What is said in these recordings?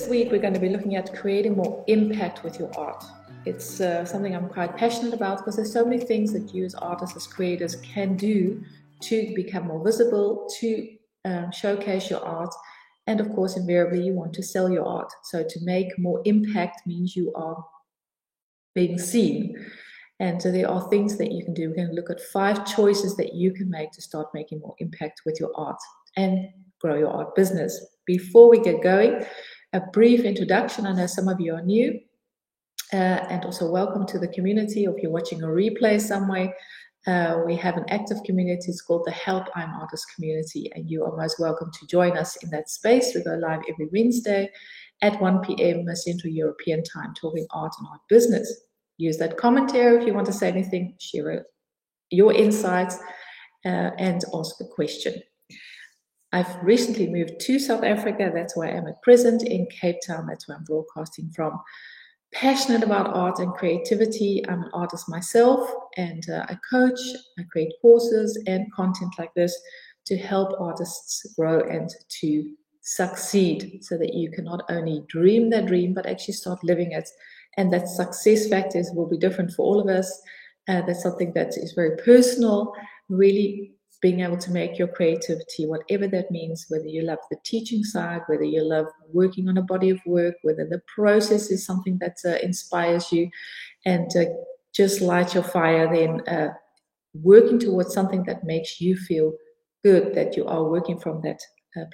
week we're going to be looking at creating more impact with your art. It's something I'm quite passionate about because there's so many things that you as artists, as creators can do to become more visible, to showcase your art, and of course invariably you want to sell your art. So to make more impact means you are being seen. And so there are things that you can do. We're going to look at 5 choices that you can make to start making more impact with your art and grow your art business. Before we get going, a brief introduction. I know some of you are new, and also welcome to the community. If you're watching a replay somewhere, we have an active community. It's called the Help I'm Artist community, and you are most welcome to join us in that space. We go live every Wednesday at 1 p.m. Central European time, talking art and art business. Use that commentary if you want to say anything, share your insights, and ask a question. I've recently moved to South Africa. That's where I am at present, in Cape Town. That's where I'm broadcasting from. Passionate about art and creativity. I'm an artist myself, and I coach, I create courses and content like this to help artists grow and to succeed, so that you can not only dream that dream, but actually start living it. And that success factors will be different for all of us. That's something that is very personal, really being able to make your creativity, whatever that means, whether you love the teaching side, whether you love working on a body of work, whether the process is something that inspires you, and just light your fire, then working towards something that makes you feel good, that you are working from that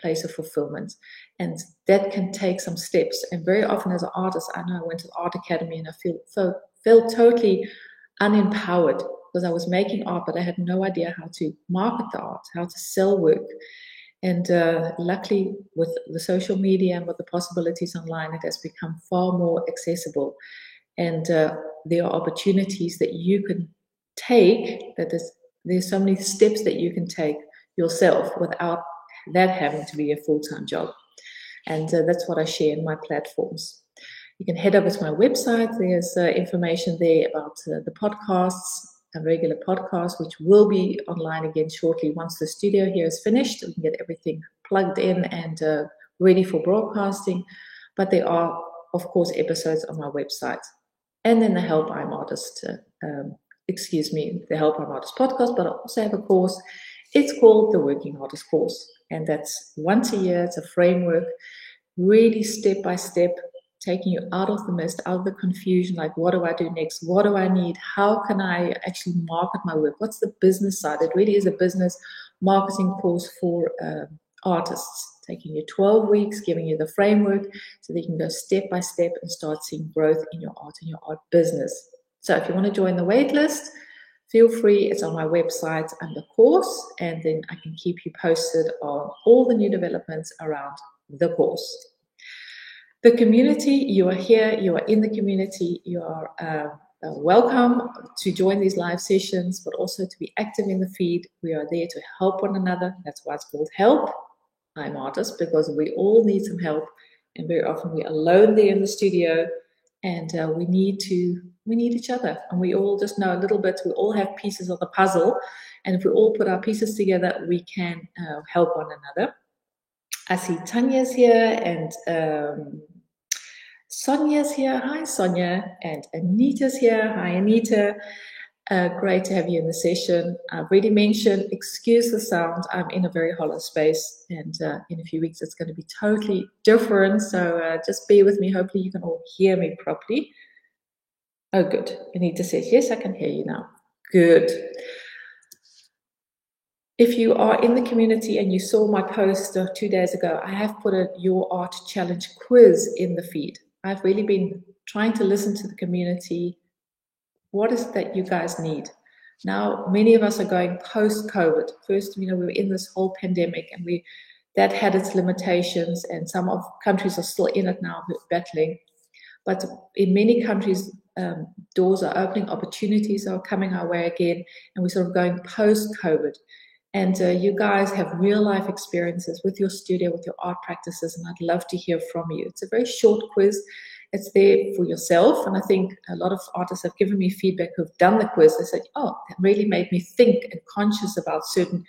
place of fulfillment. And that can take some steps. And very often as an artist, I know I went to the art academy and I felt totally unempowered, because I was making art, but I had no idea how to market the art, how to sell work. And luckily, with the social media and with the possibilities online, it has become far more accessible. And there are opportunities that you can take, that there's so many steps that you can take yourself without that having to be a full-time job. And that's what I share in my platforms. You can head over to my website. There's information there about the podcasts, a regular podcast, which will be online again shortly. Once the studio here is finished, we can get everything plugged in and ready for broadcasting. But there are, of course, episodes on my website. And then the Help I'm Artist, the Help I'm Artist podcast, but I also have a course. It's called the Working Artist course. And that's once a year. It's a framework, really step by step, taking you out of the mist, out of the confusion, like what do I do next? What do I need? How can I actually market my work? What's the business side? It really is a business marketing course for artists, taking you 12 weeks, giving you the framework so that you can go step by step and start seeing growth in your art and your art business. So if you want to join the wait list, feel free. It's on my website under course, and then I can keep you posted on all the new developments around the course. The community, you are here, you are in the community, you are welcome to join these live sessions, but also to be active in the feed. We are there to help one another. That's why it's called Help I'm Artist, because we all need some help, and very often we're alone there in the studio, and we need each other, and we all just know a little bit. We all have pieces of the puzzle, and if we all put our pieces together, we can help one another. I see Tanya's here, and Sonia's here. Hi, Sonia. And Anita's here. Hi, Anita. Great to have you in the session. I've already mentioned, excuse the sound. I'm in a very hollow space, and in a few weeks it's going to be totally different. So just bear with me. Hopefully you can all hear me properly. Oh, good. Anita says, yes, I can hear you now. Good. If you are in the community and you saw my post 2 days ago, I have put a Your Art Challenge quiz in the feed. I've really been trying to listen to the community. What is it that you guys need? Now, many of us are going post-COVID. First, we were in this whole pandemic, and that had its limitations, and some of countries are still in it now, battling. But in many countries, doors are opening, opportunities are coming our way again, and we're sort of going post-COVID. And you guys have real life experiences with your studio, with your art practices, and I'd love to hear from you. It's a very short quiz. It's there for yourself. And I think a lot of artists have given me feedback who've done the quiz. They said, oh, that really made me think and conscious about certain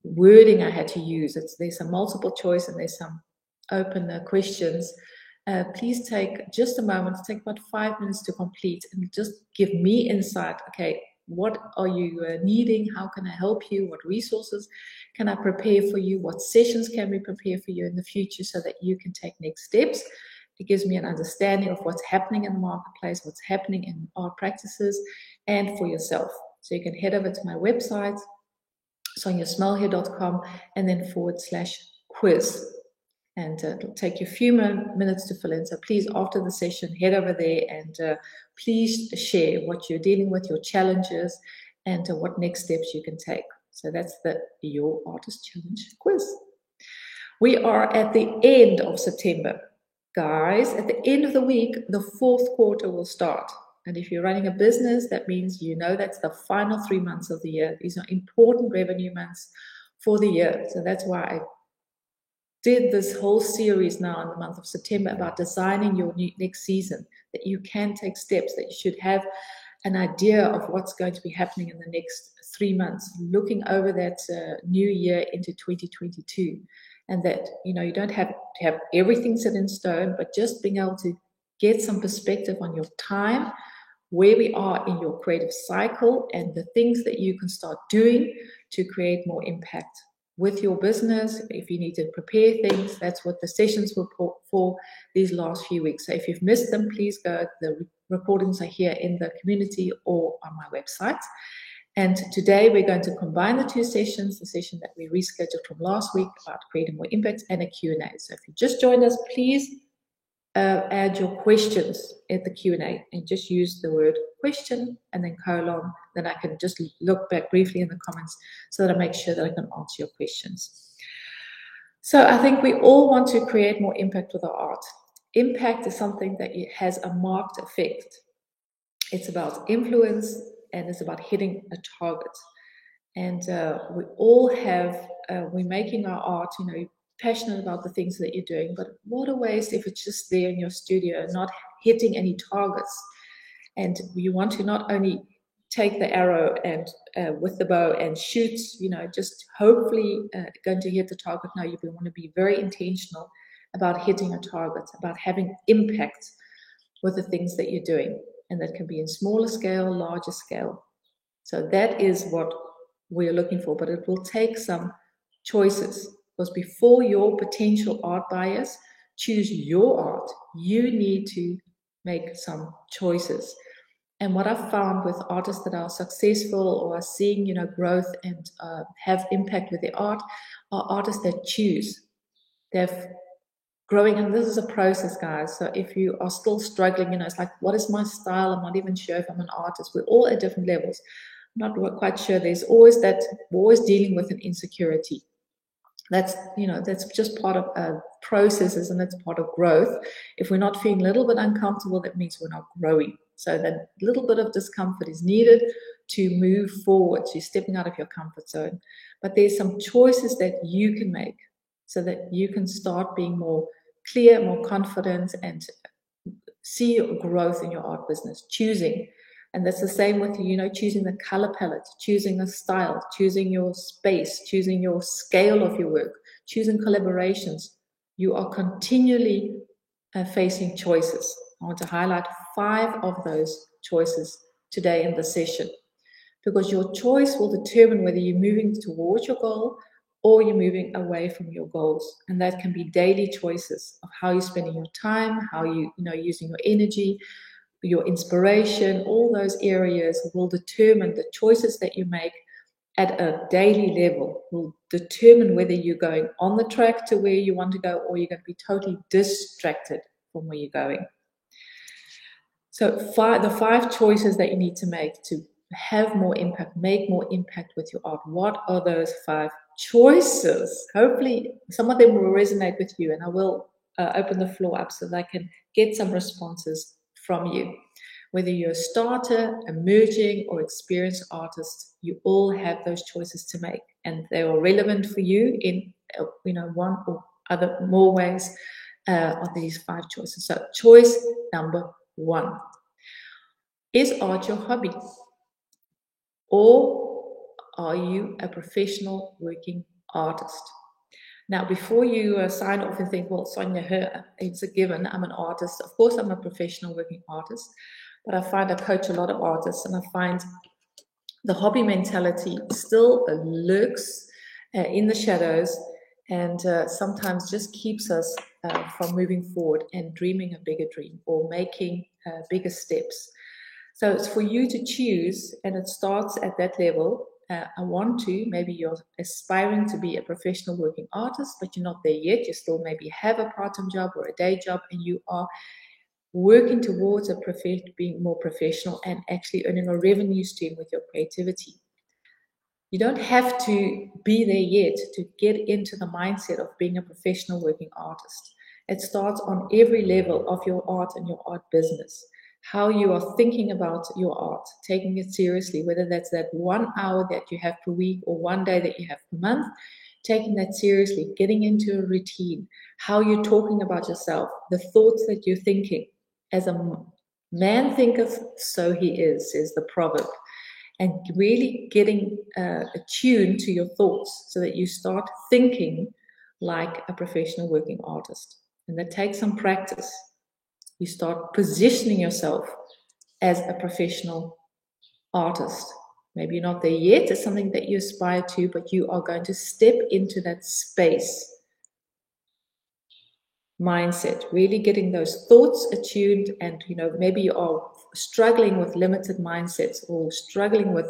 wording I had to use. There's some multiple choice and there's some open questions. please take just a moment, take about 5 minutes to complete and just give me insight. Okay, what are you needing? How can I help you? What resources can I prepare for you? What sessions can we prepare for you in the future so that you can take next steps? It gives me an understanding of what's happening in the marketplace, what's happening in art practices, and for yourself. So you can head over to my website, soniasmallhere.com, and then /quiz. And it'll take you a few minutes to fill in. So please, after the session, head over there and please share what you're dealing with, your challenges, and what next steps you can take. So that's the Your Artist Challenge quiz. We are at the end of September. Guys, at the end of the week, the fourth quarter will start. And if you're running a business, that means you know that's the final 3 months of the year. These are important revenue months for the year. So that's why I did this whole series now in the month of September about designing your next season, that you can take steps, that you should have an idea of what's going to be happening in the next 3 months, looking over that new year into 2022. And that, you know, you don't have to have everything set in stone, but just being able to get some perspective on your time, where we are in your creative cycle, and the things that you can start doing to create more impact with your business. If you need to prepare things, that's what the sessions were for these last few weeks. So if you've missed them, please go. The recordings are here in the community or on my website. And today we're going to combine the two sessions, the session that we rescheduled from last week about creating more impact, and a Q&A. So if you just joined us, please add your questions at the Q&A and just use the word question and then colon. Then I can just look back briefly in the comments so that I make sure that I can answer your questions. So I think we all want to create more impact with our art. Impact is something that has a marked effect. It's about influence and it's about hitting a target. And we all have, we're making our art, you know, passionate about the things that you're doing, but what a waste if it's just there in your studio, not hitting any targets. And you want to not only take the arrow and with the bow and shoot, you know, just hopefully going to hit the target. No, you want to be very intentional about hitting a target, about having impact with the things that you're doing. And that can be in smaller scale, larger scale. So that is what we're looking for, but it will take some choices. Because before your potential art buyers choose your art, you need to make some choices. And what I've found with artists that are successful or are seeing, you know, growth and have impact with their art are artists that choose. They're growing, and this is a process, guys. So if you are still struggling, you know, it's like, what is my style? I'm not even sure if I'm an artist. We're all at different levels. I'm not quite sure. There's always that, we're always dealing with an insecurity. That's, you know, that's just part of processes, and that's part of growth. If we're not feeling a little bit uncomfortable, that means we're not growing. So that little bit of discomfort is needed to move forward, to stepping out of your comfort zone. But there's some choices that you can make so that you can start being more clear, more confident, and see your growth in your art business. Choosing. And that's the same with, you know, choosing the color palette, choosing a style, choosing your space, choosing your scale of your work, choosing collaborations. You are continually facing choices. I want to highlight 5 of those choices today in the session, because your choice will determine whether you're moving towards your goal or you're moving away from your goals. And that can be daily choices of how you're spending your time, how you know, using your energy, your inspiration. All those areas will determine the choices that you make at a daily level, will determine whether you're going on the track to where you want to go or you're going to be totally distracted from where you're going. So the 5 choices that you need to make to have more impact, make more impact with your art. What are those 5 choices? Hopefully some of them will resonate with you, and I will open the floor up so that I can get some responses from you. Whether you're a starter, emerging, or experienced artist, you all have those choices to make, and they are relevant for you in, you know, one or other more ways of these 5 choices. So choice number 1. Is art your hobby? Or are you a professional working artist? Now, before you sign off and think, well, Sonia, it's a given, I'm an artist. Of course, I'm a professional working artist, but I find I coach a lot of artists, and I find the hobby mentality still lurks in the shadows, and sometimes just keeps us from moving forward and dreaming a bigger dream or making bigger steps. So it's for you to choose, and it starts at that level. I want to, maybe you're aspiring to be a professional working artist, but you're not there yet. You still maybe have a part-time job or a day job, and you are working towards being more professional and actually earning a revenue stream with your creativity. You don't have to be there yet to get into the mindset of being a professional working artist. It starts on every level of your art and your art business. How you are thinking about your art, taking it seriously, whether that's that 1 hour that you have per week or one day that you have per month, taking that seriously, getting into a routine, how you're talking about yourself, the thoughts that you're thinking. As a man thinketh, so he is the proverb. And really getting attuned to your thoughts so that you start thinking like a professional working artist. And that takes some practice. You start positioning yourself as a professional artist. Maybe you're not there yet, it's something that you aspire to, but you are going to step into that space. Mindset, really getting those thoughts attuned, and maybe you are struggling with limited mindsets or struggling with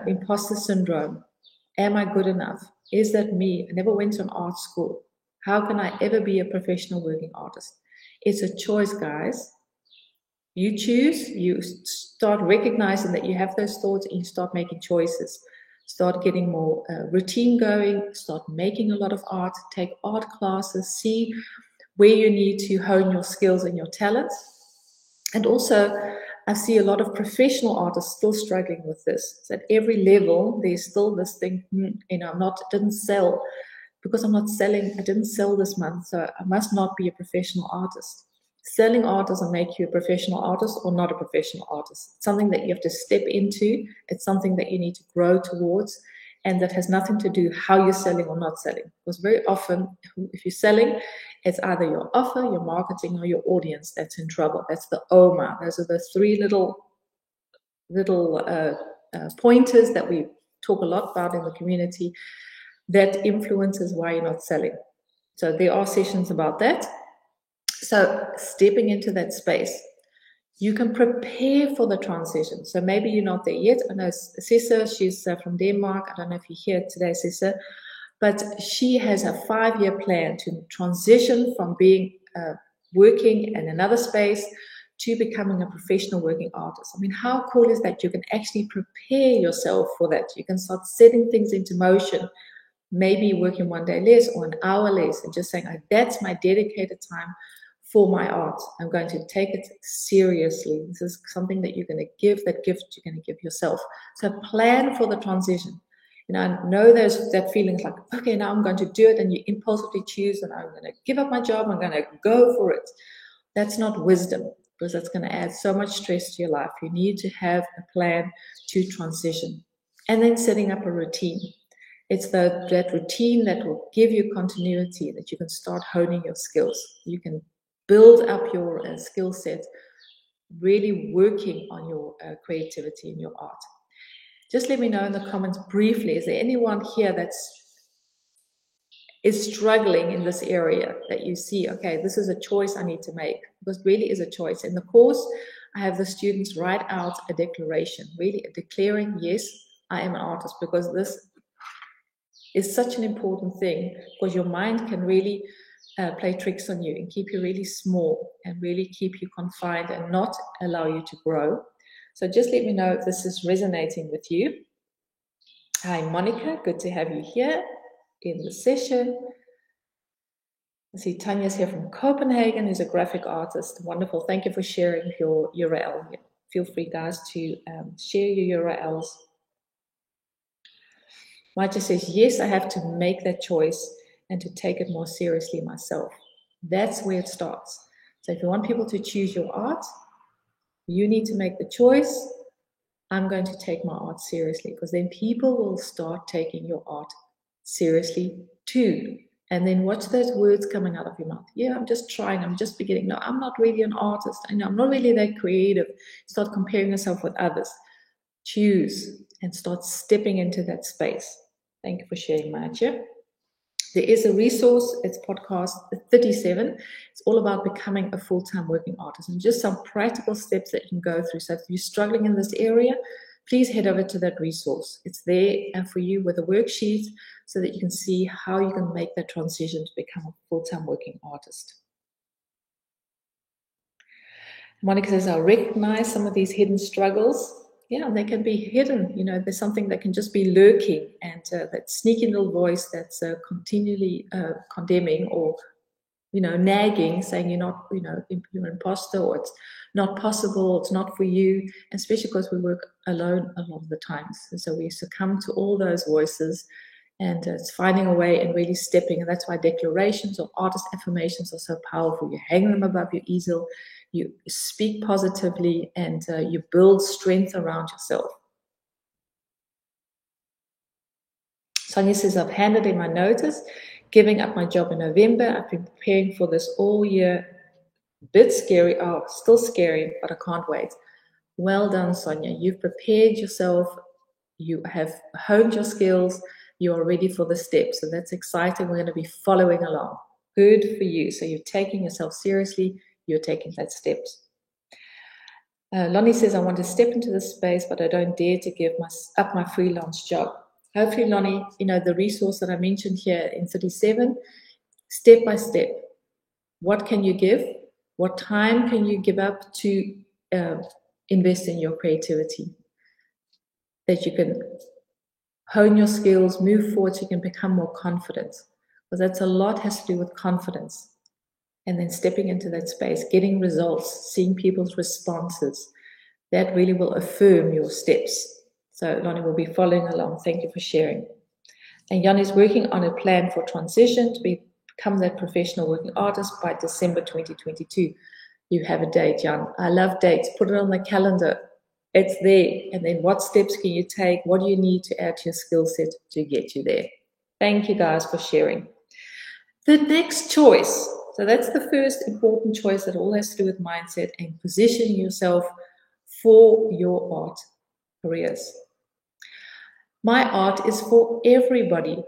imposter syndrome. Am I good enough? Is that me? I never went to an art school. How can I ever be a professional working artist? It's a choice, guys. You choose, you start recognizing that you have those thoughts, and you start making choices. Start getting more routine going, start making a lot of art, take art classes, see where you need to hone your skills and your talents. And also, I see a lot of professional artists still struggling with this. So at every level, there's still this thing, didn't sell because I'm not selling. I didn't sell this month, so I must not be a professional artist. Selling art doesn't make you a professional artist or not a professional artist. It's something that you have to step into. It's something that you need to grow towards. And that has nothing to do how you're selling or not selling. Because very often, if you're selling, it's either your offer, your marketing, or your audience that's in trouble. That's the OMA. Those are the three little pointers that we talk a lot about in the community that influences why you're not selling. So there are sessions about that. So stepping into that space, you can prepare for the transition. So maybe you're not there yet. I know Sissa, she's from Denmark. I don't know if you're here today, Sissa, but she has a 5-year plan to transition from being working in another space to becoming a professional working artist. I mean, how cool is that? You can actually prepare yourself for that. You can start setting things into motion, maybe working 1 day less or an hour less, and just saying, that's my dedicated time for my art. I'm going to take it seriously. This is something that you're going to give, that gift you're going to give yourself. So plan for the transition. I know there's that feeling like, okay, now I'm going to do it, and you impulsively choose, and I'm going to give up my job, I'm going to go for it. That's not wisdom, because that's going to add so much stress to your life. You need to have a plan to transition. And then setting up a routine. It's that routine that will give you continuity, that you can start honing your skills. You can build up your skill set, really working on your creativity and your art. Just let me know in the comments briefly, is there anyone here is struggling in this area that you see, okay, this is a choice I need to make? Because really is a choice. In the course, I have the students write out a declaration, really declaring, yes, I am an artist, because this is such an important thing, because your mind can really play tricks on you and keep you really small and really keep you confined and not allow you to grow. So just let me know if this is resonating with you. Hi, Monica. Good to have you here in the session. I see Tanya's here from Copenhagen, who's a graphic artist. Wonderful. Thank you for sharing your URL. Feel free, guys, to share your URLs. Maja says, yes, I have to make that choice and to take it more seriously myself. That's where it starts. So if you want people to choose your art, you need to make the choice. I'm going to take my art seriously, because then people will start taking your art seriously too. And then watch those words coming out of your mouth. Yeah, I'm just trying. I'm just beginning. No, I'm not really an artist. I know I'm not really that creative. Start comparing yourself with others. Choose and start stepping into that space. Thank you for sharing, Maatje. There is a resource. It's podcast 37. It's all about becoming a full-time working artist and just some practical steps that you can go through. So if you're struggling in this area, please head over to that resource. It's there and for you with a worksheet so that you can see how you can make that transition to become a full-time working artist. Monica says, I recognize some of these hidden struggles. Yeah, they can be hidden. You know, there's something that can just be lurking, and that sneaky little voice that's continually condemning or, you know, nagging, saying you're not, you know, you're an imposter, or it's not possible, it's not for you, especially because we work alone a lot of the times. And so we succumb to all those voices, and it's finding a way and really stepping. And that's why declarations or artist affirmations are so powerful. You hang them above your easel, you speak positively, and you build strength around yourself. Sonia says, I've handed in my notice, giving up my job in November. I've been preparing for this all year. A bit scary. Oh, still scary, but I can't wait. Well done, Sonia. You've prepared yourself. You have honed your skills. You are ready for the step. So that's exciting. We're going to be following along. Good for you. So you're taking yourself seriously. You're taking that steps. Lonnie says, I want to step into this space, but I don't dare to give up my freelance job. Hopefully, Lonnie, you know, the resource that I mentioned here in 37, step by step. What can you give? What time can you give up to invest in your creativity? That you can hone your skills, move forward, so you can become more confident. Because that's a lot has to do with confidence. And then stepping into that space, getting results, seeing people's responses, that really will affirm your steps. So Lonnie will be following along. Thank you for sharing. And Jan is working on a plan for transition to become that professional working artist by December 2022. You have a date, Jan. I love dates. Put it on the calendar. It's there. And then what steps can you take? What do you need to add to your skill set to get you there? Thank you guys for sharing. The next choice. So that's the first important choice that all has to do with mindset and positioning yourself for your art careers. My art is for everybody.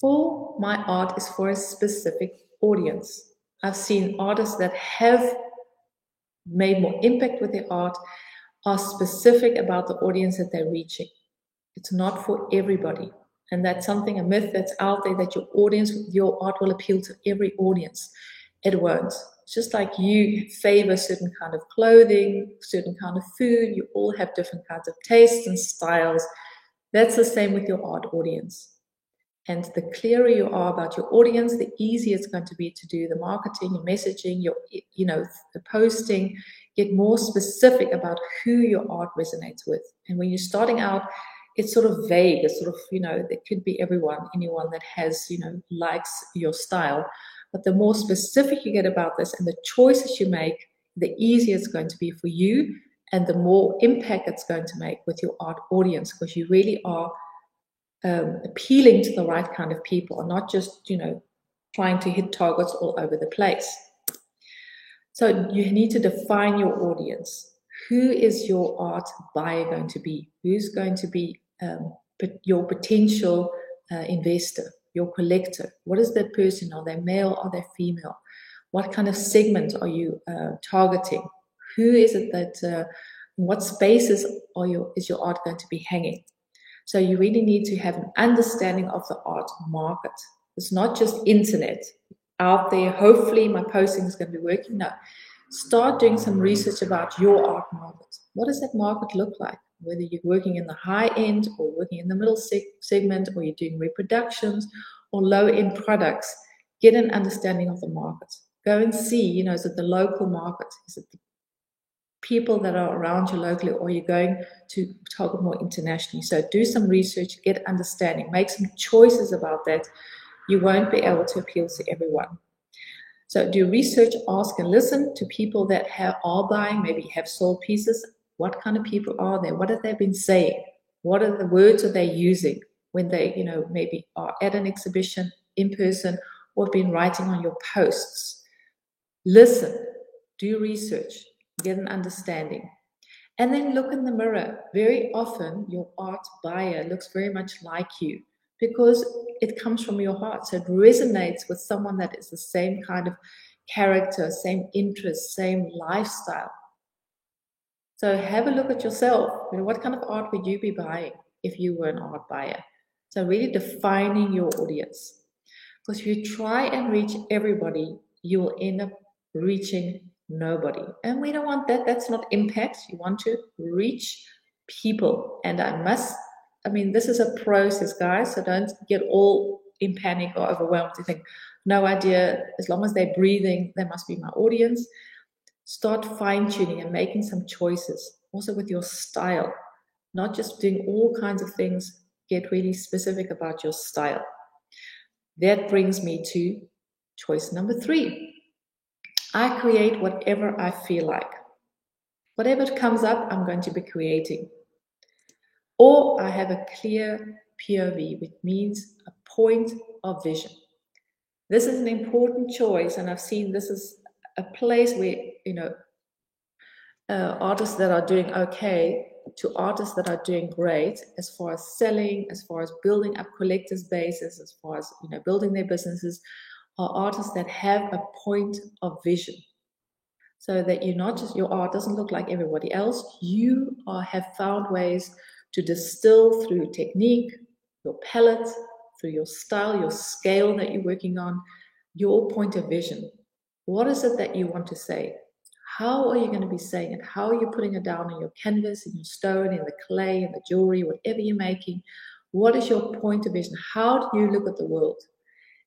My art is for a specific audience. I've seen artists that have made more impact with their art are specific about the audience that they're reaching. It's not for everybody. And that's something, a myth that's out there, that your art will appeal to every audience. It won't. It's just like you favor certain kind of clothing, certain kind of food. You all have different kinds of tastes and styles. That's the same with your art audience. And the clearer you are about your audience, the easier it's going to be to do the marketing, your messaging, the posting. Get more specific about who your art resonates with. And when you're starting out, it's sort of vague. It's sort of, it could be anyone that has, likes your style. But the more specific you get about this and the choices you make, the easier it's going to be for you and the more impact it's going to make with your art audience, because you really are appealing to the right kind of people and not just, trying to hit targets all over the place. So you need to define your audience. Who is your art buyer going to be? Who's going to be your potential investor, your collector? What is that person? Are they male? Are they female? What kind of segment are you targeting? Who is it that, in what spaces is your art going to be hanging? So you really need to have an understanding of the art market. It's not just internet out there. Hopefully my posting is going to be working. No, start doing some research about your art market. What does that market look like? Whether you're working in the high end or working in the middle segment, or you're doing reproductions or low end products, get an understanding of the market. Go and see, is it the local market? Is it the people that are around you locally, or you're going to target more internationally? So do some research, get understanding, make some choices about that. You won't be able to appeal to everyone. So do research, ask and listen to people that are buying, maybe have sold pieces. What kind of people are they? What have they been saying? What are the words are they using when they, maybe are at an exhibition in person or have been writing on your posts. Listen, do research, get an understanding. And then look in the mirror. Very often, your art buyer looks very much like you because it comes from your heart. So it resonates with someone that is the same kind of character, same interest, same lifestyle. So have a look at yourself. What kind of art would you be buying if you were an art buyer? So really defining your audience. Because if you try and reach everybody, you will end up reaching nobody. And we don't want that. That's not impact. You want to reach people. And this is a process, guys. So don't get all in panic or overwhelmed. You think, no idea, as long as they're breathing, they must be my audience. Start fine-tuning and making some choices. Also with your style. Not just doing all kinds of things. Get really specific about your style. That brings me to choice number 3. I create whatever I feel like. Whatever comes up, I'm going to be creating. Or I have a clear POV, which means a point of vision. This is an important choice, and I've seen this is a place where, artists that are doing okay to artists that are doing great as far as selling, as far as building up collectors bases, as far as building their businesses, are artists that have a point of vision. So that you're not just, your art doesn't look like everybody else. You have found ways to distill through technique, your palette, through your style, your scale that you're working on, your point of vision. What is it that you want to say? How are you going to be saying it? How are you putting it down on your canvas, in your stone, in the clay, in the jewelry, whatever you're making? What is your point of vision? How do you look at the world?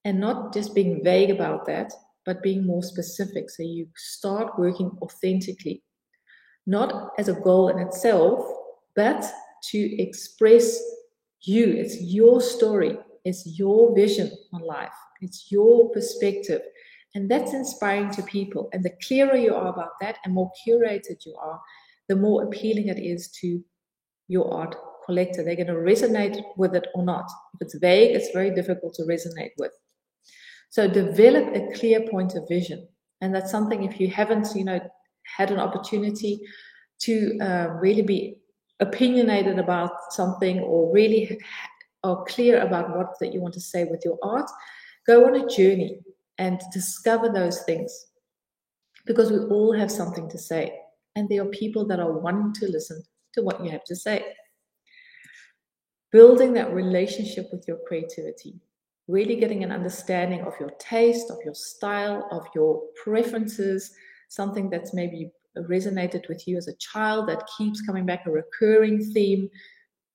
And not just being vague about that, but being more specific. So you start working authentically, not as a goal in itself, but to express you. It's your story. It's your vision on life. It's your perspective. And that's inspiring to people. And the clearer you are about that and more curated you are, the more appealing it is to your art collector. They're going to resonate with it or not. If it's vague, it's very difficult to resonate with. So develop a clear point of vision. And that's something, if you haven't, had an opportunity to really be opinionated about something or really are clear about what that you want to say with your art, go on a journey and discover those things, because we all have something to say, and there are people that are wanting to listen to what you have to say. Building that relationship with your creativity, really getting an understanding of your taste, of your style, of your preferences, something that's maybe resonated with you as a child that keeps coming back, a recurring theme.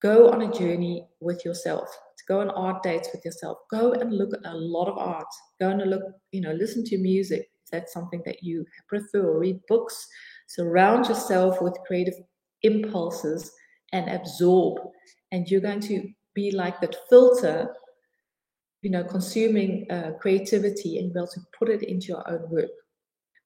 Go on a journey with yourself. Go on art dates with yourself. Go and look at a lot of art. Go and look, listen to music if that's something that you prefer, or read books. Surround yourself with creative impulses and absorb. And you're going to be like that filter, consuming creativity, and you'll be able to put it into your own work.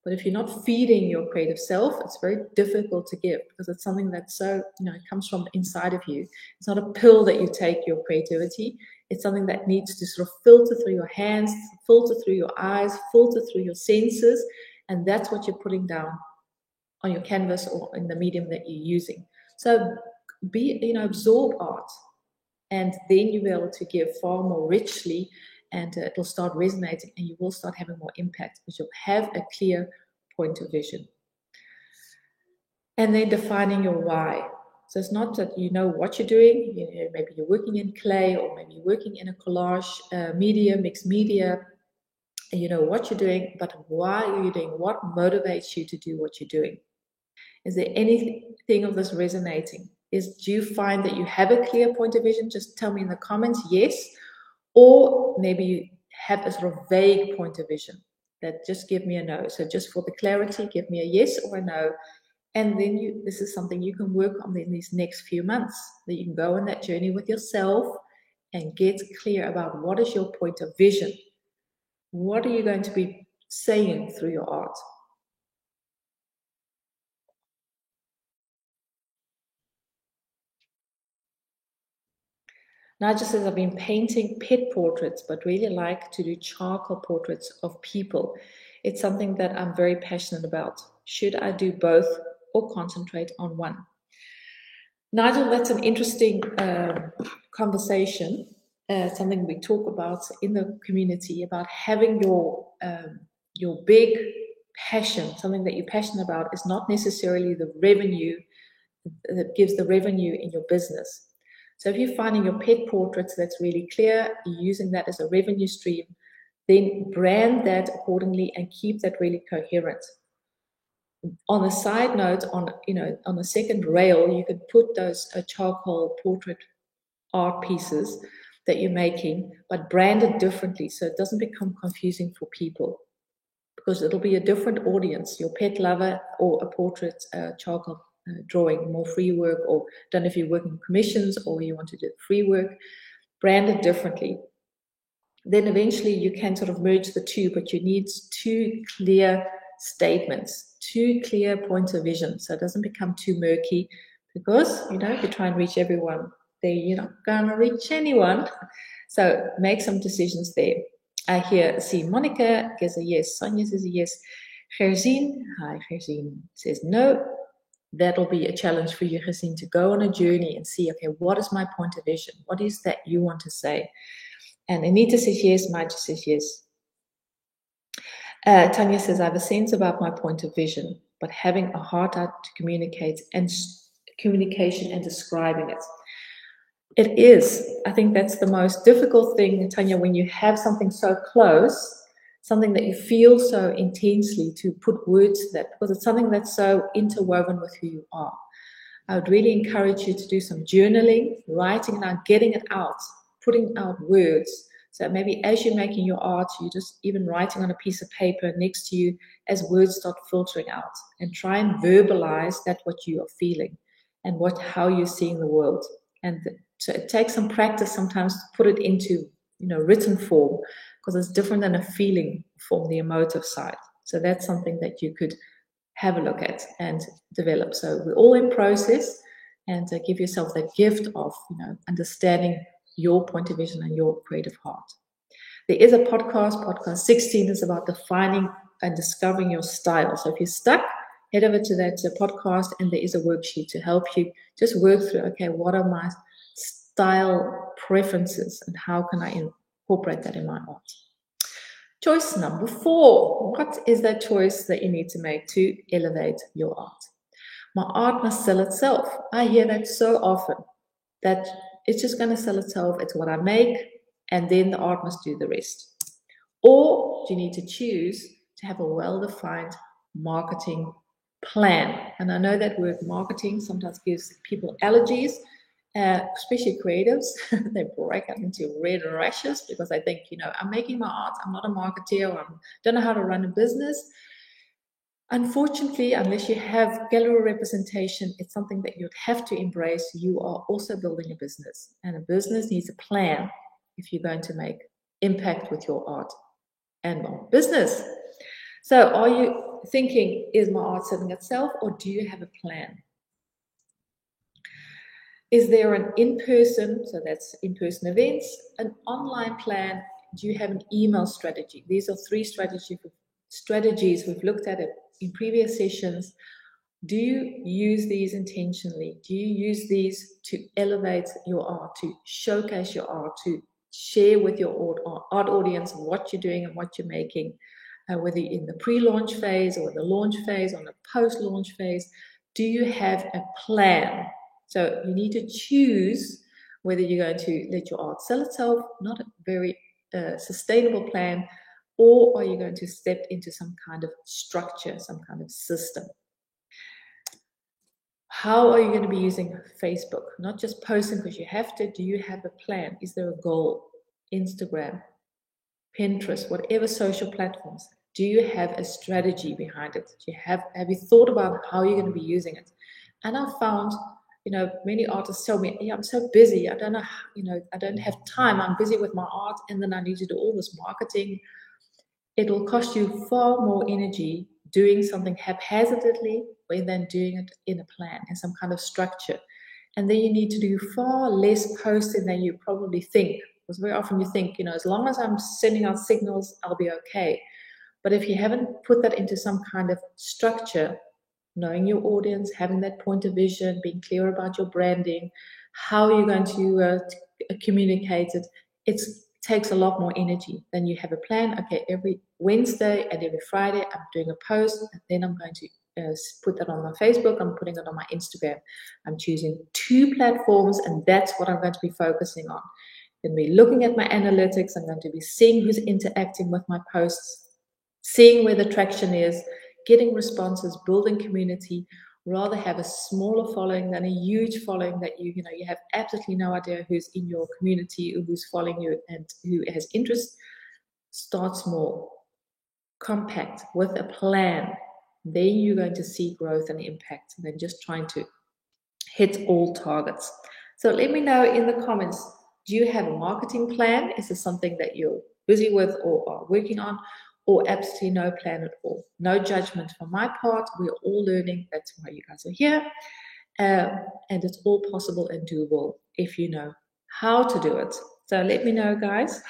But if you're not feeding your creative self, it's very difficult to give, because it's something that's so, it comes from inside of you. It's not a pill that you take, your creativity. It's something that needs to sort of filter through your hands, filter through your eyes, filter through your senses. And that's what you're putting down on your canvas or in the medium that you're using. So absorb art, and then you'll be able to give far more richly, and it will start resonating, and you will start having more impact because you'll have a clear point of vision. And then defining your why. So it's not that you know what you're doing. Maybe you're working in clay, or maybe you're working in a collage media, mixed media, and you know what you're doing, but why are you doing? What motivates you to do what you're doing? Is there anything of this resonating? Do you find that you have a clear point of vision? Just tell me in the comments, yes. Or maybe you have a sort of vague point of vision that just give me a no. So just for the clarity, give me a yes or a no. And then this is something you can work on in these next few months, that you can go on that journey with yourself and get clear about what is your point of vision. What are you going to be saying through your art? Nigel says, I've been painting pet portraits, but really like to do charcoal portraits of people. It's something that I'm very passionate about. Should I do both or concentrate on one? Nigel, that's an interesting conversation, something we talk about in the community, about having your big passion, something that you're passionate about, is not necessarily the revenue that gives the revenue in your business. So if you're finding your pet portraits that's really clear, you're using that as a revenue stream, then brand that accordingly and keep that really coherent. On a side note, on the second rail, you could put those charcoal portrait art pieces that you're making, but brand it differently so it doesn't become confusing for people, because it'll be a different audience, your pet lover or a portrait charcoal drawing, more free work, or don't know if you're working commissions or you want to do free work, brand it differently. Then eventually you can sort of merge the two, but you need two clear statements, two clear points of vision, so it doesn't become too murky, because if you try and reach everyone, then you're not gonna reach anyone. So make some decisions there. I see Monica gives a yes, Sonia says a yes, Gerzine, hi Gerzine, says no. That'll be a challenge for you, Gerzine, to go on a journey and see, okay, what is my point of vision? What is that you want to say? And Anita says yes, Maja says yes. Tanya says, I have a sense about my point of vision, but having a hard time to communicate and communication and describing it. It is. I think that's the most difficult thing, Tanya, when you have something so close, something that you feel so intensely, to put words to that, because it's something that's so interwoven with who you are. I would really encourage you to do some journaling, writing it out, getting it out, putting out words. So maybe as you're making your art, you're just even writing on a piece of paper next to you as words start filtering out, and try and verbalize that what you are feeling and how you're seeing the world. And so it takes some practice sometimes to put it into written form, because it's different than a feeling form, the emotive side. So that's something that you could have a look at and develop. So we're all in process, and give yourself that gift of understanding your point of vision and your creative heart. There is a podcast 16 is about defining and discovering your style. So if you're stuck, head over to that podcast, and there is a worksheet to help you just work through, okay, what are my style preferences and how can I incorporate that in my art? Choice number 4. What is that choice that you need to make to elevate your art? My art must sell itself. I hear that so often, that it's just going to sell itself. It's what I make, and then the art must do the rest. Or you need to choose to have a well-defined marketing plan. And I know that word marketing sometimes gives people allergies, especially creatives. They break out into red rashes because I think, I'm making my art, I'm not a marketeer, or I don't know how to run a business. Unfortunately, unless you have gallery representation, it's something that you'd have to embrace. You are also building a business, and a business needs a plan if you're going to make impact with your art and business. So are you thinking, is my art selling itself, or do you have a plan? Is there an in-person, so that's in-person events, an online plan? Do you have an email strategy? These are 3 strategies we've looked at it in previous sessions. Do you use these intentionally? Do you use these to elevate your art, to showcase your art, to share with your art audience what you're doing and what you're making, whether you're in the pre-launch phase or the launch phase or the post-launch phase? Do you have a plan? So you need to choose whether you're going to let your art sell itself, not a very sustainable plan, or are you going to step into some kind of structure, some kind of system? How are you going to be using Facebook? Not just posting because you have to. Do you have a plan? Is there a goal? Instagram, Pinterest, whatever social platforms. Do you have a strategy behind it? Have you thought about how you're going to be using it? And I found, many artists tell me, I'm so busy. I don't know, I don't have time. I'm busy with my art, and then I need to do all this marketing. It'll cost you far more energy doing something haphazardly than doing it in a plan and some kind of structure. And then you need to do far less posting than you probably think. Because very often you think, as long as I'm sending out signals, I'll be okay. But if you haven't put that into some kind of structure, knowing your audience, having that point of vision, being clear about your branding, how you're going to communicate it, it takes a lot more energy. Then you have a plan. Okay, every Wednesday and every Friday, I'm doing a post, and then I'm going to put that on my Facebook, I'm putting it on my Instagram. I'm choosing 2 platforms, and that's what I'm going to be focusing on. I'm going to be looking at my analytics. I'm going to be seeing who's interacting with my posts, seeing where the traction is, getting responses, building community. Rather have a smaller following than a huge following that you have absolutely no idea who's in your community, who's following you, and who has interest. Start small, compact, with a plan. Then you're going to see growth and impact than just trying to hit all targets. So let me know in the comments, do you have a marketing plan? Is this something that you're busy with or are working on? Or absolutely no plan at all? No judgment from my part. We're all learning. That's why you guys are here. And it's all possible and doable if you know how to do it. So let me know, guys.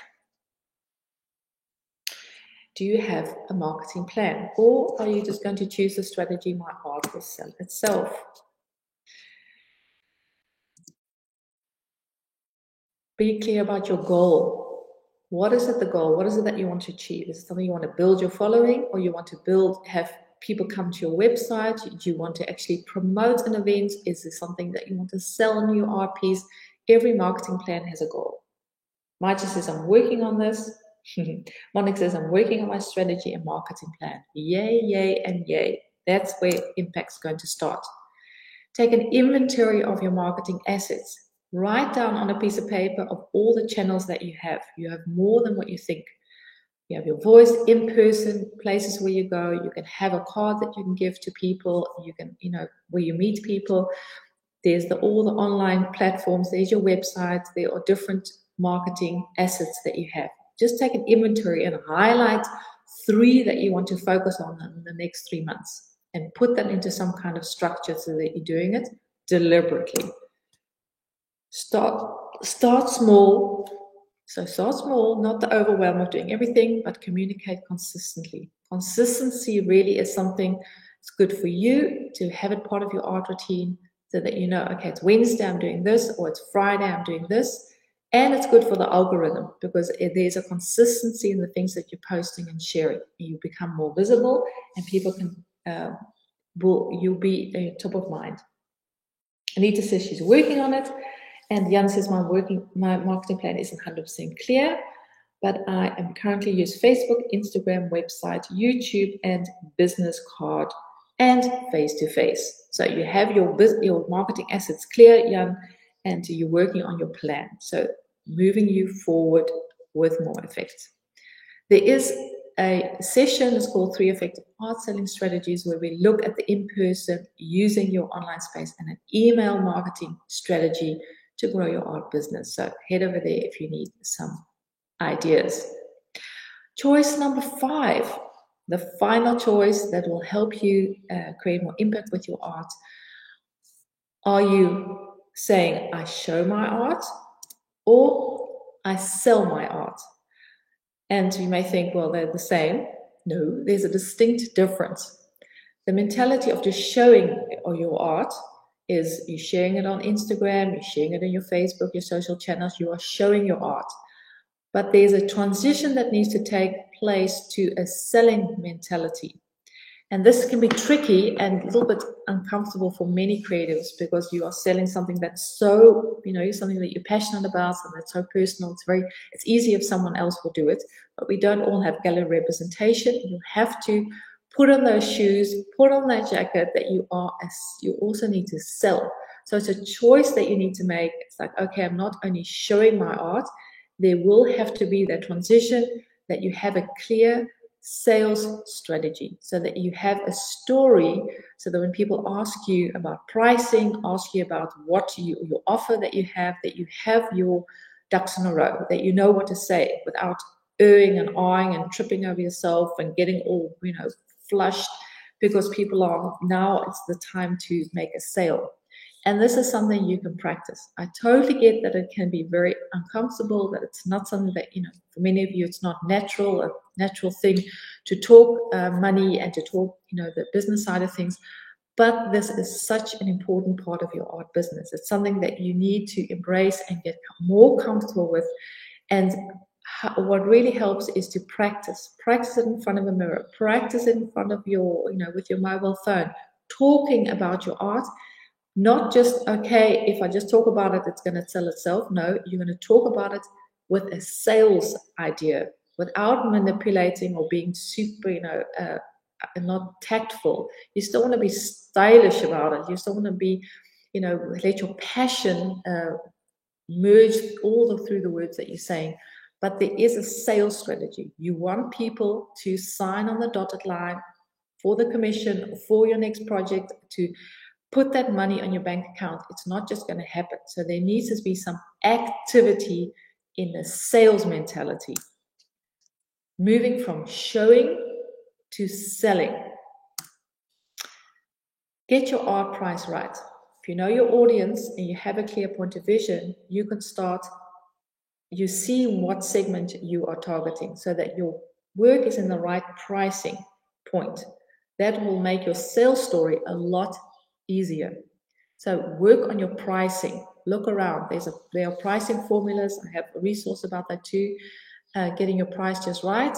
Do you have a marketing plan? Or are you just going to choose the strategy my art will sell itself? Be clear about your goal. What is it, the goal? What is it that you want to achieve? Is it something you want to build your following, or you want to have people come to your website? Do you want to actually promote an event? Is this something that you want to sell a new art piece? Every marketing plan has a goal. Maartje says, I'm working on this. Monique says, I'm working on my strategy and marketing plan. Yay, yay, and yay. That's where impact's going to start. Take an inventory of your marketing assets. Write down on a piece of paper of all the channels that you have. You have more than what you think. You have your voice, in person, places where you go. You can have a card that you can give to people. You can, where you meet people. There's all the online platforms. There's your website. There are different marketing assets that you have. Just take an inventory and highlight 3 that you want to focus on in the next 3 months, and put that into some kind of structure so that you're doing it deliberately. Start small. So start small, not the overwhelm of doing everything, but communicate consistently. Consistency really is something that's good for you to have it part of your art routine, so that you know, okay, it's Wednesday, I'm doing this, or it's Friday, I'm doing this. And it's good for the algorithm because there's a consistency in the things that you're posting and sharing. You become more visible, and people can, you'll be top of mind. Anita says she's working on it. And Jan says, my marketing plan isn't 100% clear, but I am currently use Facebook, Instagram, website, YouTube, and business card, and face-to-face. So you have your marketing assets clear, Jan, and you're working on your plan. So moving you forward with more effect. There is a session, it's called 3 Effective Art Selling Strategies, where we look at the in-person, using your online space, and an email marketing strategy to grow your art business. So head over there if you need some ideas. Choice number 5, the final choice that will help you create more impact with your art. Are you saying, I show my art, or I sell my art? And you may think, well, they're the same. No, there's a distinct difference. The mentality of just showing your art is you're sharing it on Instagram, you're sharing it on your Facebook, your social channels, you are showing your art. But there's a transition that needs to take place to a selling mentality. And this can be tricky and a little bit uncomfortable for many creatives, because you are selling something that's so, something that you're passionate about and that's so personal. It's easy if someone else will do it, but we don't all have gallery representation. You have to put on those shoes, put on that jacket that you also need to sell. So it's a choice that you need to make. It's like, okay, I'm not only showing my art, there will have to be that transition, that you have a clear sales strategy, so that you have a story, so that when people ask you about pricing, ask you about what your offer that you have your ducks in a row, that you know what to say without and eyeing and tripping over yourself and getting all flushed, because people are, now it's the time to make a sale. And this is something you can practice. I totally get that it can be very uncomfortable, that it's not something that, for many of you, it's not a natural thing to talk money and to talk, the business side of things. But this is such an important part of your art business. It's something that you need to embrace and get more comfortable with. And what really helps is to practice. Practice it in front of a mirror. Practice it in front of your, with your mobile phone. Talking about your art. Not just, okay, if I just talk about it, it's going to sell itself. No, you're going to talk about it with a sales idea without manipulating or being super, not tactful. You still want to be stylish about it. You still want to be, let your passion merge all through the words that you're saying. But there is a sales strategy. You want people to sign on the dotted line for the commission, for your next project, to put that money on your bank account. It's not just going to happen. So there needs to be some activity in the sales mentality. Moving from showing to selling. Get your art price right. If you know your audience and you have a clear point of vision, you can start, you see what segment you are targeting so that your work is in the right pricing point. That will make your sales story a lot easier. So work on your pricing. Look around. There are pricing formulas. I have a resource about that too. Getting your price just right.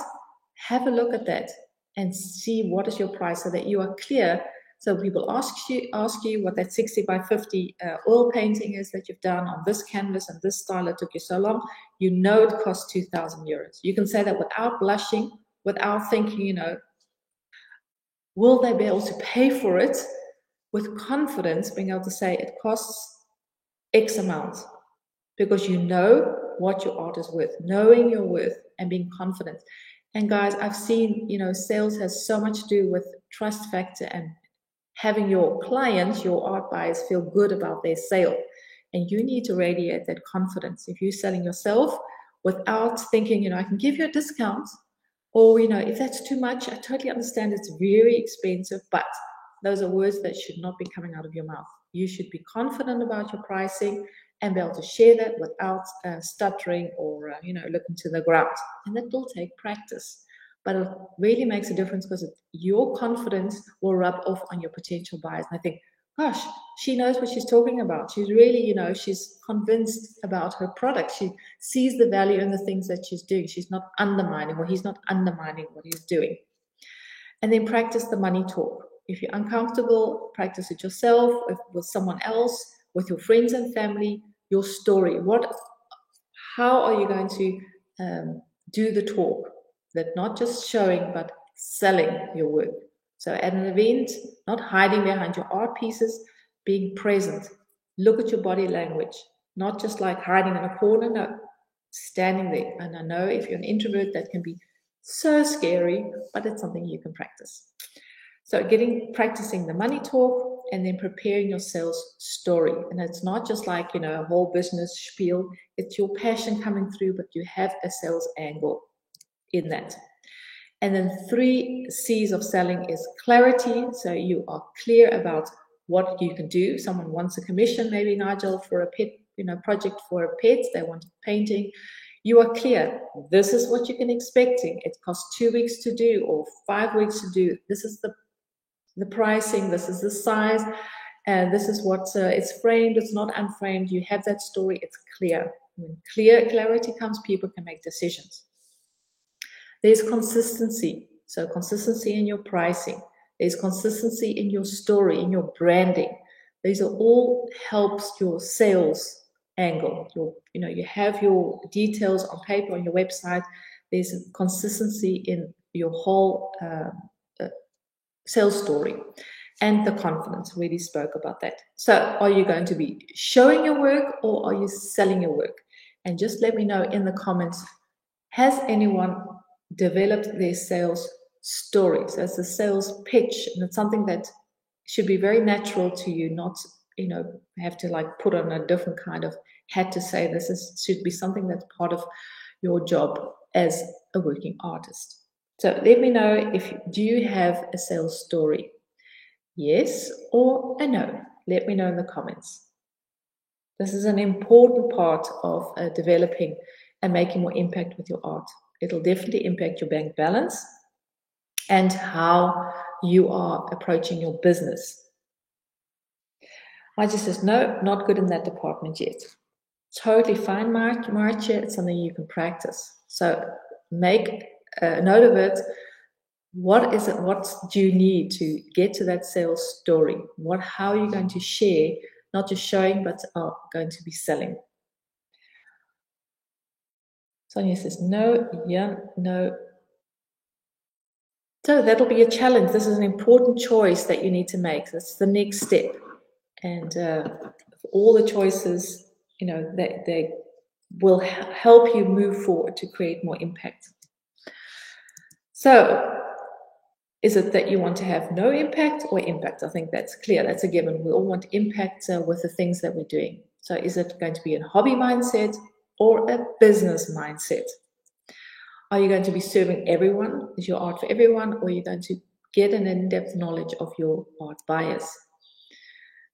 Have a look at that and see what is your price so that you are clear. So people ask you what that 60 by 50 oil painting is that you've done on this canvas and this style that took you so long. You know it costs 2,000 euros. You can say that without blushing, without thinking, will they be able to pay for it? With confidence, being able to say it costs X amount, because you know what your art is worth, knowing your worth and being confident. And guys, I've seen, sales has so much to do with trust factor and having your clients, your art buyers, feel good about their sale. And you need to radiate that confidence. If you're selling yourself without thinking, I can give you a discount, or, if that's too much, I totally understand it's very expensive, but those are words that should not be coming out of your mouth. You should be confident about your pricing and be able to share that without stuttering or, looking to the ground. And that will take practice. But it really makes a difference because your confidence will rub off on your potential buyers. And I think, gosh, she knows what she's talking about. She's really, she's convinced about her product. She sees the value in the things that she's doing. She's not undermining, or he's not undermining what he's doing. And then practice the money talk. If you're uncomfortable, practice it yourself, with someone else, with your friends and family, your story. How are you going to do the talk? That not just showing, but selling your work. So at an event, not hiding behind your art pieces, being present. Look at your body language, not just like hiding in a corner, no, standing there. And I know if you're an introvert, that can be so scary, but it's something you can practice. So practicing the money talk and then preparing your sales story. And it's not just like, a whole business spiel. It's your passion coming through, but you have a sales angle in that. And then 3 C's of selling is clarity. So you are clear about what you can do. Someone wants a commission, maybe Nigel, for a pet, project for a pet. They want painting. You are clear. This is what you can expecting. It costs 2 weeks to do or 5 weeks to do. This is the pricing. This is the size. And this is what it's framed. It's not unframed. You have that story. It's clear. When clarity comes, people can make decisions. There's consistency. So consistency in your pricing. There's consistency in your story, in your branding. These are all helps your sales angle. You have your details on paper on your website. There's consistency in your whole sales story. And the confidence, we already spoke about that. So are you going to be showing your work or are you selling your work? And just let me know in the comments, has anyone developed their sales story? So it's a sales pitch, and it's something that should be very natural to you, not, have to like put on a different kind of hat to say this should be something that's part of your job as a working artist. So let me know do you have a sales story? Yes or a no? Let me know in the comments. This is an important part of developing and making more impact with your art. It'll definitely impact your bank balance and how you are approaching your business. Marcia says, no, not good in that department yet. Totally fine, Marcia. It's something you can practice. So make a note of it. What is it? What do you need to get to that sales story? How are you going to share? Not just showing, but are going to be selling. Sonia says, no, yeah, no. So that'll be a challenge. This is an important choice that you need to make. That's the next step. And all the choices, they will help you move forward to create more impact. So is it that you want to have no impact or impact? I think that's clear. That's a given. We all want impact with the things that we're doing. So is it going to be a hobby mindset or a business mindset? Are you going to be serving everyone? Is your art for everyone? Or are you going to get an in-depth knowledge of your art buyers?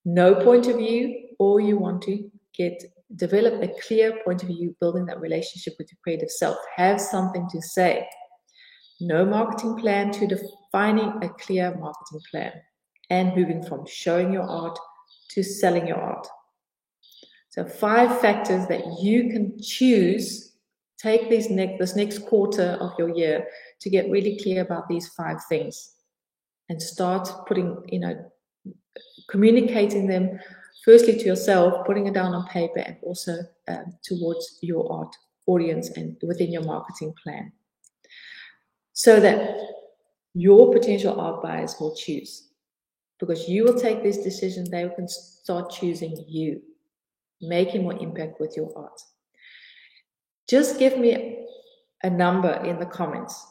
No point of view, or you want to develop a clear point of view, building that relationship with your creative self. Have something to say. No marketing plan to defining a clear marketing plan and moving from showing your art to selling your art. So 5 factors that you can choose. Take this next quarter of your year to get really clear about these 5 things and start putting, communicating them firstly to yourself, putting it down on paper, and also towards your art audience and within your marketing plan, so that your potential art buyers will choose. Because you will take this decision, they can start choosing you, making more impact with your art. Just give me a number in the comments.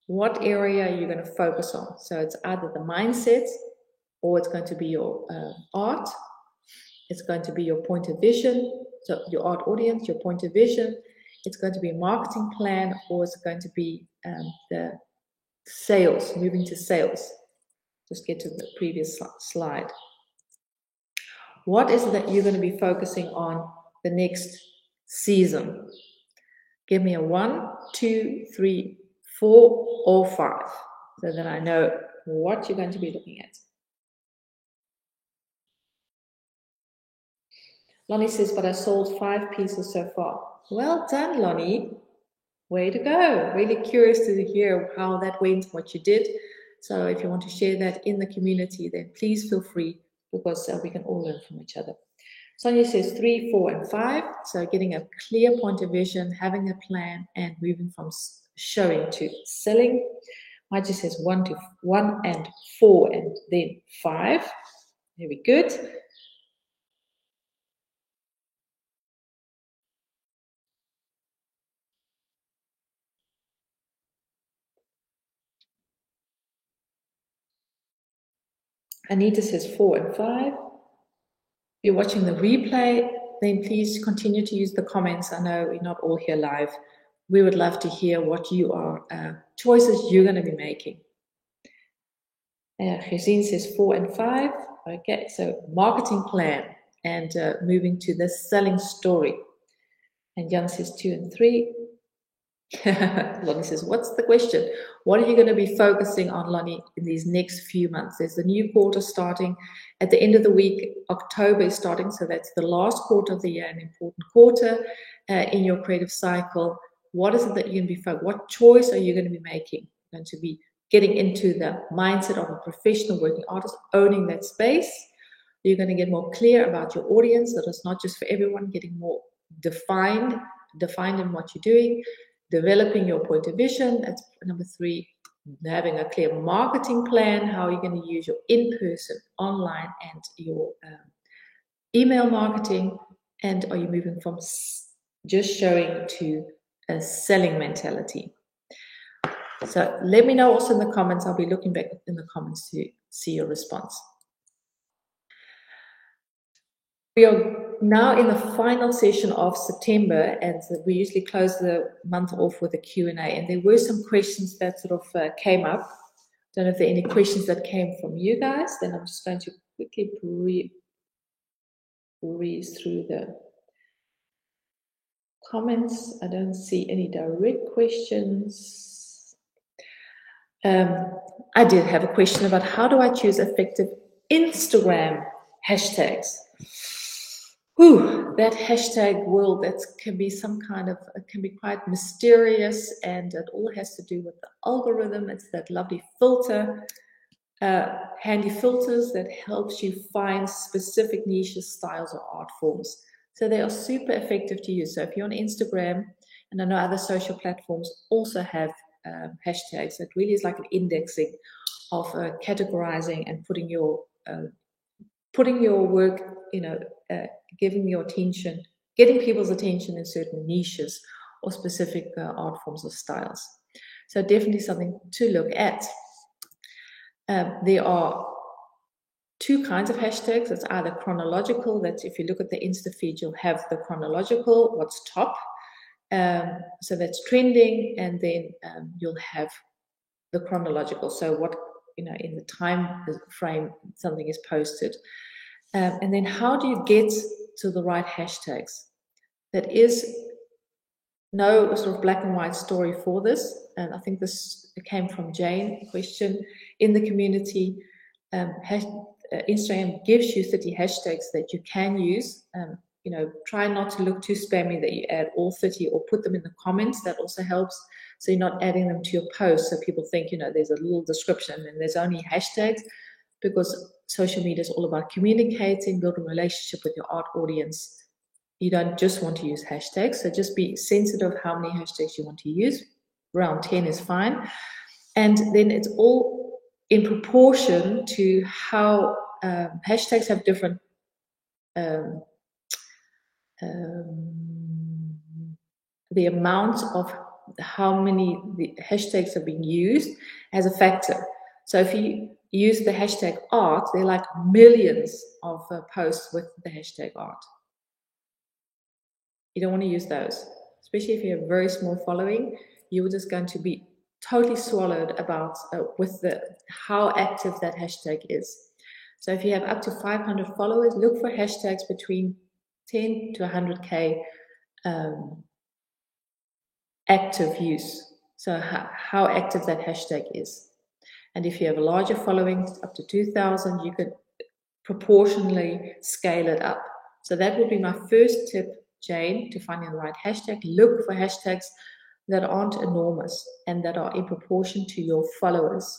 What area are you going to focus on? So it's either the mindset, or it's going to be your art. It's going to be your point of vision, so your art audience, your point of vision. It's going to be a marketing plan, or it's going to be the sales, moving to sales. Just get to the previous slide. What is it that you're going to be focusing on the next season? Give me a 1, 2, 3, 4, or 5, so that I know what you're going to be looking at. Lonnie says, but I sold 5 pieces so far. Well done, Lonnie. Way to go. Really curious to hear how that went, what you did. So if you want to share that in the community, then please feel free, because we can all learn from each other. Sonia says 3, 4, and 5. So getting a clear point of vision, having a plan, and moving from showing to selling. Maji says 1 and 4, and then 5. Very good. Anita says 4 and 5. If you're watching the replay, then please continue to use the comments. I know we're not all here live. We would love to hear what you are, choices you're going to be making. Gezien says 4 and 5. Okay, so marketing plan and moving to the selling story. And Jan says 2 and 3. Lonnie says, what's the question? What are you going to be focusing on, Lonnie, in these next few months? There's the new quarter starting at the end of the week. October is starting, so that's the last quarter of the year, an important quarter in your creative cycle. What is it that you're going to be focused? What choice are you going to be making? You're going to be getting into the mindset of a professional working artist, owning that space. You're going to get more clear about your audience, that it's not just for everyone, getting more defined in what you're doing. Developing your point of vision. That's number 3. Having a clear marketing plan. How are you going to use your in-person, online, and your email marketing? And are you moving from just showing to a selling mentality? So let me know also in the comments. I'll be looking back in the comments to see your response. We are now in the final session of September, and we usually close the month off with a Q&A, and there were some questions that sort of came up. Don't know if there are any questions that came from you guys. Then I'm just going to quickly breeze through the comments. I don't see any direct questions. I did have a question about how do I choose effective Instagram hashtags. That hashtag world, that can be some kind of, it can be quite mysterious, and it all has to do with the algorithm. It's that lovely filter, handy filters that helps you find specific niches, styles, or art forms. So they are super effective to use. So if you're on Instagram, and I know other social platforms also have hashtags, it really is like an indexing of categorizing and putting your work, giving your attention, getting people's attention in certain niches or specific art forms or styles. So definitely something to look at. There are two kinds of hashtags. It's either chronological, that if you look at the Insta feed, you'll have the chronological, what's top. So that's trending, and then you'll have the chronological. So what, in the time frame something is posted. And then how do you get to the right hashtags? That is no sort of black and white story for this. And I think this came from Jane, a question in the community. Instagram gives you 30 hashtags that you can use. Try not to look too spammy that you add all 30, or put them in the comments. That also helps. So you're not adding them to your post, so people think, there's a little description and there's only hashtags, because social media is all about communicating, building a relationship with your art audience. You don't just want to use hashtags, so just be sensitive how many hashtags you want to use. Around 10 is fine. And then it's all in proportion to how hashtags have different the amount of how many the hashtags are being used as a factor. So if you use the hashtag art, there are like millions of posts with the hashtag art. You don't want to use those, especially if you have a very small following. You're just going to be totally swallowed about with how active that hashtag is. So if you have up to 500 followers, look for hashtags between 10 to 100K active use. So how active that hashtag is. And if you have a larger following, up to 2,000, you could proportionally scale it up. So that would be my first tip, Jane, to finding the right hashtag. Look for hashtags that aren't enormous and that are in proportion to your followers.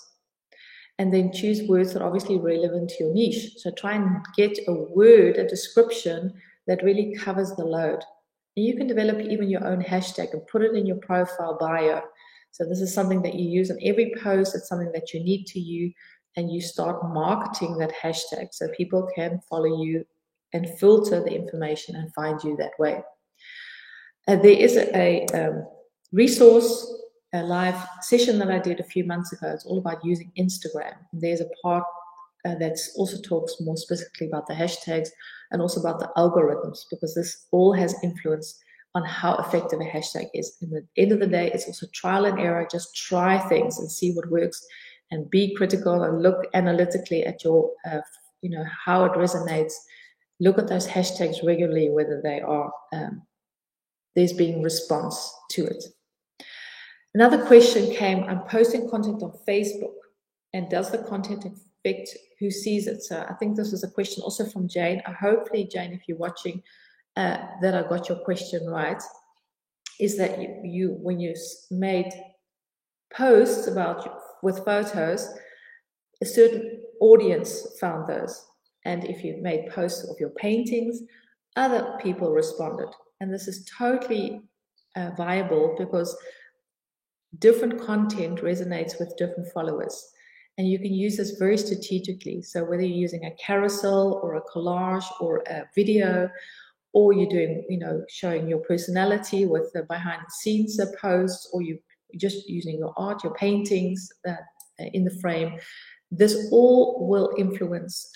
And then choose words that are obviously relevant to your niche. So try and get a word, a description that really covers the load. And you can develop even your own hashtag and put it in your profile bio. So this is something that you use on every post. It's something that you need to use, and you start marketing that hashtag so people can follow you and filter the information and find you that way. There is a resource, a live session that I did a few months ago. It's all about using Instagram. And there's a part that also talks more specifically about the hashtags and also about the algorithms, because this all has influence on how effective a hashtag is. In the end of the day, it's also trial and error. Just try things and see what works, and be critical and look analytically at your, how it resonates. Look at those hashtags regularly, whether they are, there's being response to it. Another question came, I'm posting content on Facebook, and does the content affect who sees it? So I think this was a question also from Jane. Hopefully, Jane, if you're watching, that I got your question right, is that you when you made posts with photos, a certain audience found those. And if you made posts of your paintings, other people responded. And this is totally viable, because different content resonates with different followers. And you can use this very strategically. So whether you're using a carousel or a collage or a video, or you're doing, showing your personality with the behind the scenes posts, or you just using your art, your paintings in the frame, this all will influence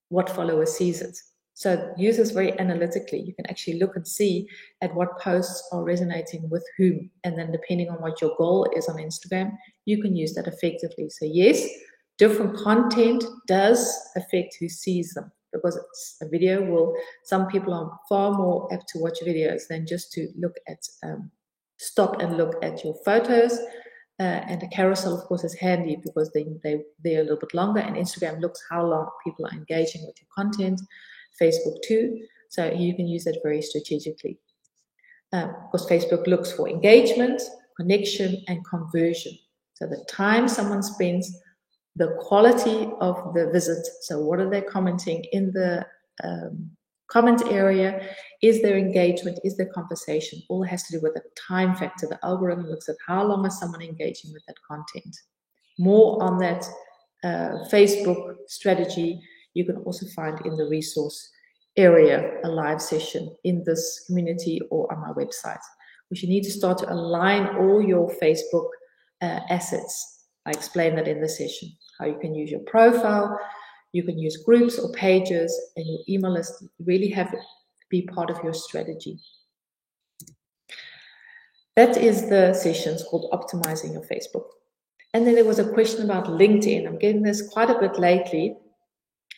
what follower sees it. So use this very analytically. You can actually look and see at what posts are resonating with whom. And then depending on what your goal is on Instagram, you can use that effectively. So yes, different content does affect who sees them, because it's a video some people are far more apt to watch videos than just to look at, stop and look at your photos. And a carousel, of course, is handy because they're a little bit longer, and Instagram looks how long people are engaging with your content, Facebook too, so you can use that very strategically. Because Facebook looks for engagement, connection, and conversion. So the time someone spends, the quality of the visit, so what are they commenting in the comment area, is their engagement, is their conversation, all has to do with the time factor. The algorithm looks at how long is someone engaging with that content. More on that Facebook strategy you can also find in the resource area, a live session in this community or on my website, which you need to start to align all your Facebook assets. I explain that in the session, how you can use your profile, you can use groups or pages, and your email list really have to be part of your strategy. That is the sessions called Optimizing Your Facebook. And then there was a question about LinkedIn. I'm getting this quite a bit lately,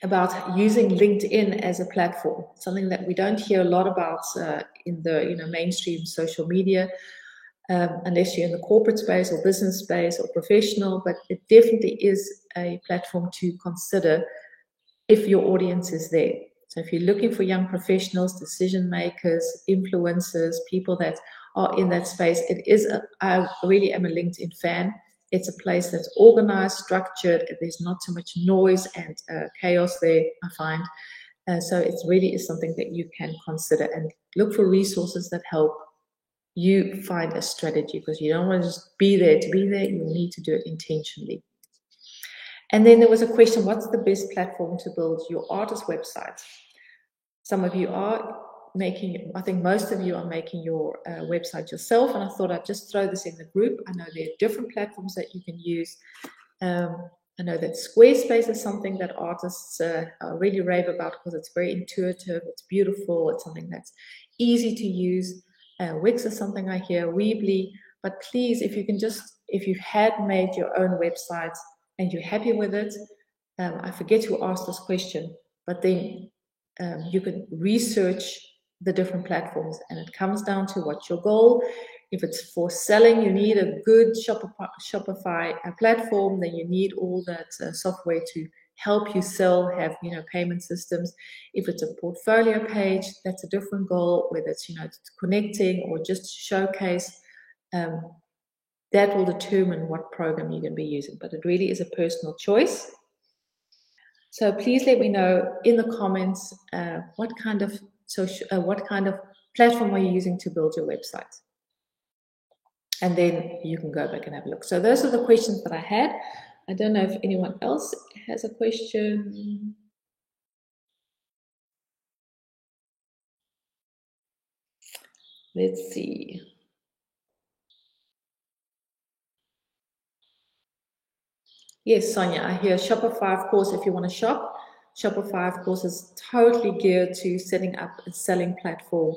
about using LinkedIn as a platform, something that we don't hear a lot about in the mainstream social media, unless you're in the corporate space or business space or professional, but it definitely is a platform to consider if your audience is there. So if you're looking for young professionals, decision makers, influencers, people that are in that space, I really am a LinkedIn fan. It's a place that's organized, structured. There's not so much noise and chaos there, I find. So it really is something that you can consider and look for resources that help you find a strategy, because you don't want to just be there to be there. You need to do it intentionally. And then there was a question, what's the best platform to build your artist website? Some of you are making, I think most of you are making your website yourself, and I thought I'd just throw this in the group. I know there are different platforms that you can use. I know that Squarespace is something that artists really rave about because it's very intuitive, it's beautiful, it's something that's easy to use. Wix is something I hear, Weebly, but please, if you had made your own website and you're happy with it, I forget who asked this question, but then you can research the different platforms, and it comes down to what's your goal. If it's for selling, you need a good Shopify platform, then you need all that software to help you sell, have payment systems. If it's a portfolio page, that's a different goal, whether it's connecting or just showcase. That will determine what program you're going to be using, but it really is a personal choice. So please let me know in the comments what kind of platform are you using to build your website, and then you can go back and have a look. So those are the questions that I had. I don't know if anyone else has a question. Let's see. Yes, Sonia, I hear Shopify, of course, if you want to shop. Shopify, of course, is totally geared to setting up a selling platform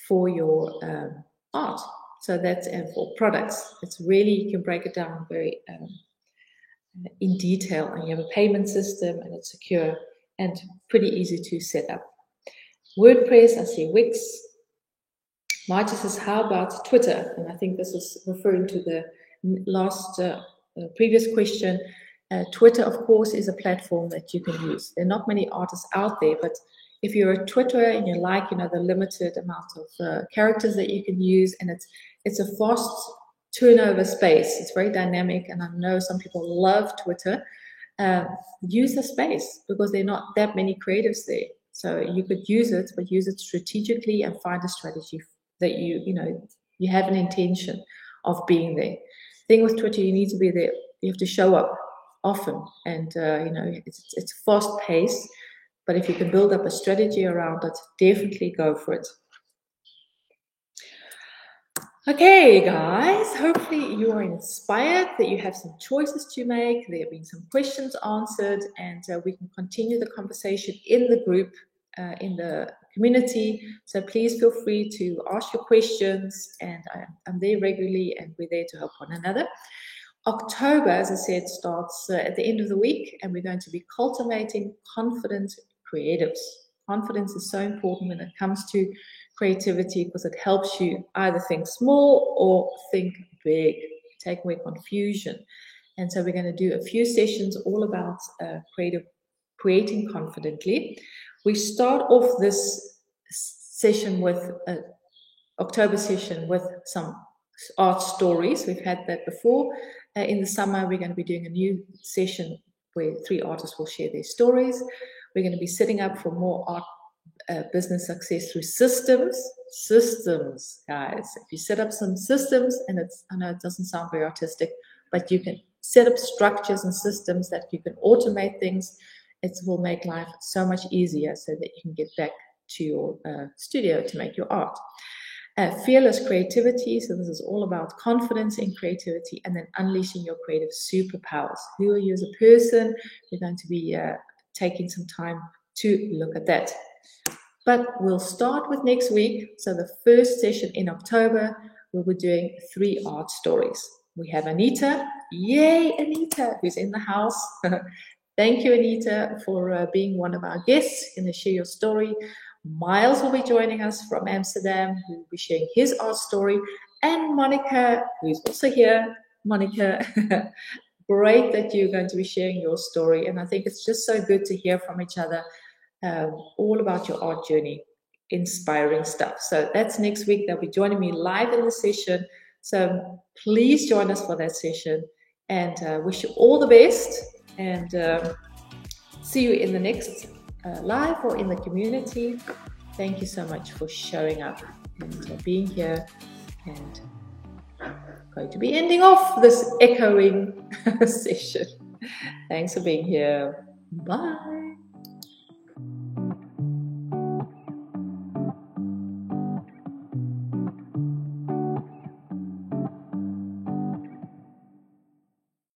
for your art. So that's, and for products, it's really, you can break it down very in detail, and you have a payment system, and it's secure and pretty easy to set up. WordPress, I see Wix. Margie says, how about Twitter? And I think this is referring to the last previous question. Twitter, of course, is a platform that you can use. There are not many artists out there, but if you're a Twitterer and you like, the limited amount of characters that you can use, and it's a fast turnover space. It's very dynamic, and I know some people love Twitter. Use the space because there are not that many creatives there. So you could use it, but use it strategically and find a strategy that you have an intention of being there. Thing with Twitter, you need to be there. You have to show up often, and it's fast paced. But if you can build up a strategy around it, definitely go for it. Okay, guys, hopefully you are inspired, that you have some choices to make, there have been some questions answered, and we can continue the conversation in the group, in the community. So please feel free to ask your questions, and I'm there regularly, and we're there to help one another. October, as I said, starts at the end of the week, and we're going to be cultivating confident creatives. Confidence is so important when it comes to creativity because it helps you either think small or think big, take away confusion. And so we're going to do a few sessions all about creating confidently. We start off this session with October session with some art stories. We've had that before. In the summer, we're going to be doing a new session where 3 artists will share their stories. We're going to be setting up for more art business success through systems. Systems, guys. If you set up some systems, and I know it doesn't sound very artistic, but you can set up structures and systems that you can automate things. It will make life so much easier so that you can get back to your studio to make your art. Fearless creativity. So this is all about confidence in creativity and then unleashing your creative superpowers. Who are you as a person? We're going to be taking some time to look at that. But we'll start with next week. So the first session in October, we'll be doing 3 art stories. We have Anita. Yay, Anita, who's in the house. Thank you, Anita, for being one of our guests. You're going to share your story. Miles will be joining us from Amsterdam, who will be sharing his art story, and Monica, who's also here. Monica, great that you're going to be sharing your story, and I think it's just so good to hear from each other all about your art journey, inspiring stuff. So that's next week. They'll be joining me live in the session, so please join us for that session, and wish you all the best, and see you in the next live or in the community. Thank you so much for showing up and being here, and going to be ending off this echoing session. Thanks for being here. Bye.